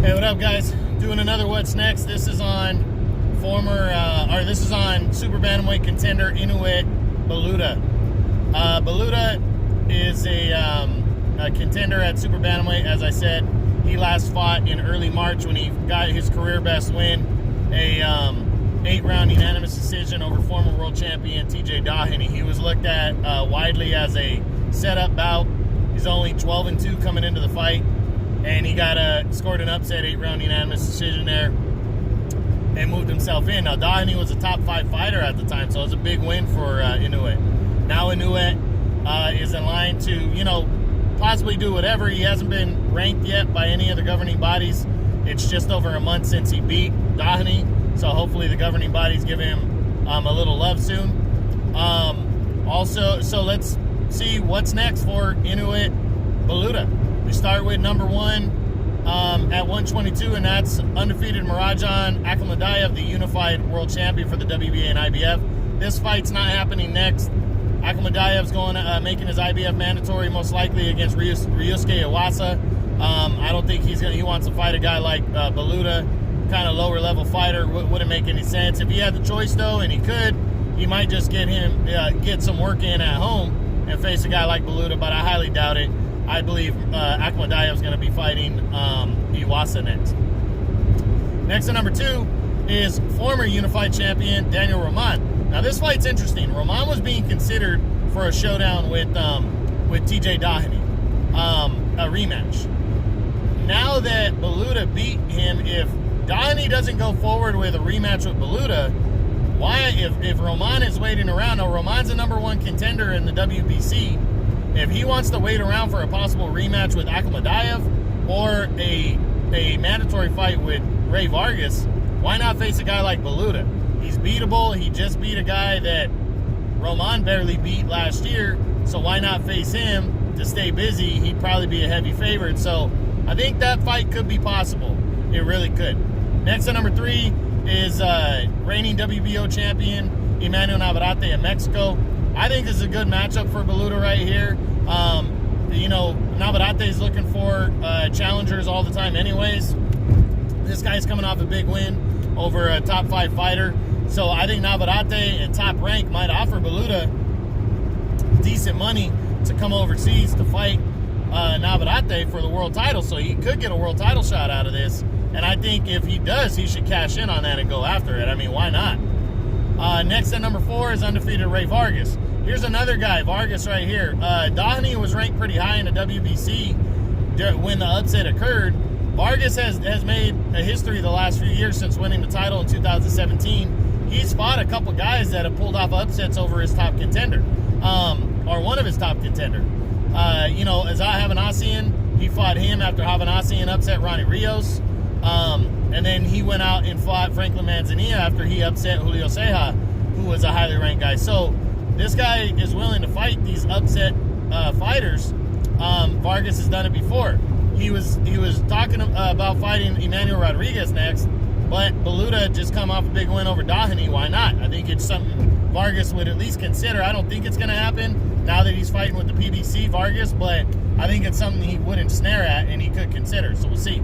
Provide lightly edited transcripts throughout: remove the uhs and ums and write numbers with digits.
Hey, what up, guys? Doing another What's Next. This is on this is on Super Bantamweight contender Ionut Baluta. Baluta is a contender at Super Bantamweight. As I said, he last fought in early March when he got his career best win, a 8-round unanimous decision over former world champion TJ Doheny. He was looked at widely as a setup bout. He's only 12-2 coming into the fight, and he scored an upset 8-round unanimous decision there and moved himself in. Now, Doheny was a top 5 fighter at the time, so it was a big win for Ionut. Now Ionut is in line to, possibly do whatever. He hasn't been ranked yet by any of the governing bodies. It's just over a month since he beat Doheny, so hopefully the governing bodies give him a little love soon. So let's see what's next for Ionut Baluta. We start with number 1 at 122, and that's undefeated Mirajan Akhmadiev, the unified world champion for the WBA and IBF. This fight's not happening next. Akhmadiev's making his IBF mandatory, most likely against Ryusuke Iwasa. I don't think he wants to fight a guy like Baluta, kind of lower level fighter. Wouldn't make any sense. If he had the choice though, and he could, he might just get some work in at home and face a guy like Baluta, but I highly doubt it. I believe Akhmadiev's going to be fighting Iwasa next. Next at number 2 is former unified champion Daniel Roman. Now this fight's interesting. Roman was being considered for a showdown with TJ Doheny, a rematch. Now that Baluta beat him, if Doheny doesn't go forward with a rematch with Baluta, why, if Roman is waiting around, now Roman's a number 1 contender in the WBC, if he wants to wait around for a possible rematch with Akhmadiev or a mandatory fight with Ray Vargas, why not face a guy like Baluta? He's beatable. He just beat a guy that Roman barely beat last year, so why not face him to stay busy? He'd probably be a heavy favorite, so I think that fight could be possible. It really could. Next at number 3 is reigning WBO champion Emmanuel Navarrete of Mexico. I think this is a good matchup for Baluta right here. Navarrete is looking for challengers all the time anyways. This guy's coming off a big win over a top 5 fighter. So I think Navarrete and Top Rank might offer Baluta decent money to come overseas to fight Navarrete for the world title. So he could get a world title shot out of this. And I think if he does, he should cash in on that and go after it. I mean, why not? Next at number 4 is undefeated Ray Vargas. Here's another guy, Vargas right here. Doheny was ranked pretty high in the WBC when the upset occurred. Vargas has made a history the last few years since winning the title in 2017. He's fought a couple guys that have pulled off upsets over his top contender, or one of his top contender. Azat Havanassian, he fought him after Havanassian upset Ronnie Rios. And then he went out and fought Franklin Manzanilla after he upset Julio Ceja, who was a highly ranked guy. So this guy is willing to fight these upset fighters. Vargas has done it before. He was talking about fighting Emmanuel Rodriguez next, but Baluta just come off a big win over Doheny. Why not? I think it's something Vargas would at least consider. I don't think it's going to happen now that he's fighting with the PBC Vargas, but I think it's something he wouldn't snare at and he could consider. So we'll see.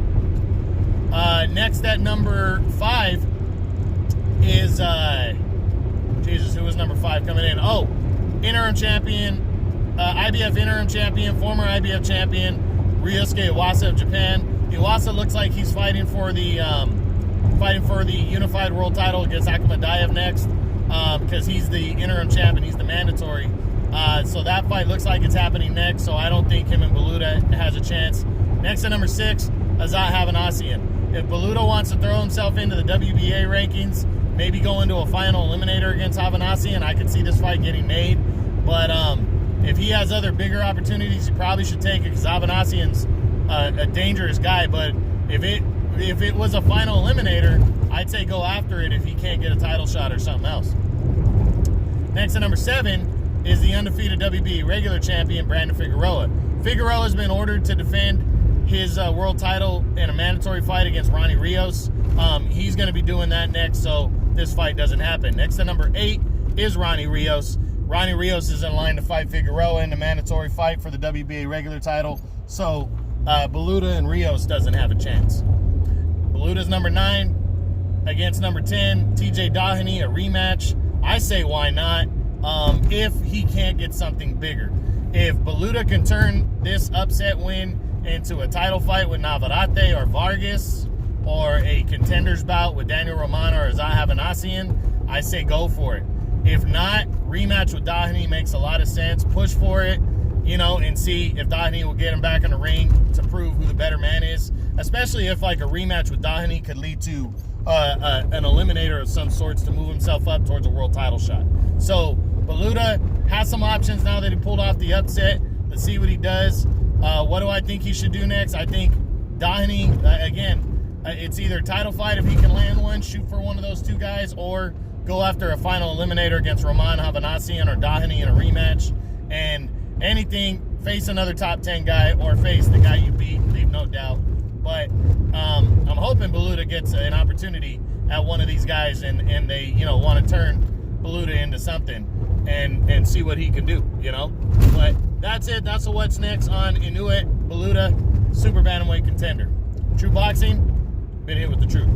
Next at number 5 is who was number 5 coming in? Oh, interim champion, IBF interim champion, former IBF champion Ryusuke Iwasa of Japan. Iwasa looks like he's fighting for the unified world title against Akhmadiev next, because he's the interim champion, he's the mandatory. So that fight looks like it's happening next. So I don't think him and Baluta has a chance. Next at number 6, Azat Havanassian. If Baluta wants to throw himself into the WBA rankings, maybe go into a final eliminator against Havanassian, I could see this fight getting made. But if he has other bigger opportunities, he probably should take it, because Havanassian's a dangerous guy. But if it was a final eliminator, I'd say go after it if he can't get a title shot or something else. Next at number 7 is the undefeated WBA regular champion Brandon Figueroa. Figueroa has been ordered to defend his world title in a mandatory fight against Ronnie Rios. He's going to be doing that next, so this fight doesn't happen. Next to number 8 is Ronnie Rios. Ronnie Rios is in line to fight Figueroa in the mandatory fight for the WBA regular title. So Baluta and Rios doesn't have a chance. Baluta's number 9 against number 10, TJ Doheny, a rematch. I say why not, if he can't get something bigger. If Baluta can turn this upset win into a title fight with Navarrete or Vargas, or a contenders bout with Daniel Romano or Zaha Vanasian, I say go for it. If not, rematch with Doheny makes a lot of sense. Push for it, you know, and see if Doheny will get him back in the ring to prove who the better man is, especially if like a rematch with Doheny could lead to an eliminator of some sorts to move himself up towards a world title shot. So Baluta has some options now that he pulled off the upset. Let's see what he does. What do I think he should do next? I think Doheny, again, it's either title fight if he can land one, shoot for one of those two guys, or go after a final eliminator against Roman Havanasian or Doheny in a rematch. And anything, face another top 10 guy or face the guy you beat, leave no doubt. But I'm hoping Baluta gets an opportunity at one of these guys and they, you know, want to turn Baluta into something and see what he can do, you know. But that's it. That's what's next on Ionut Baluta, Super Bantamweight Contender. True Boxing, been hit with the truth.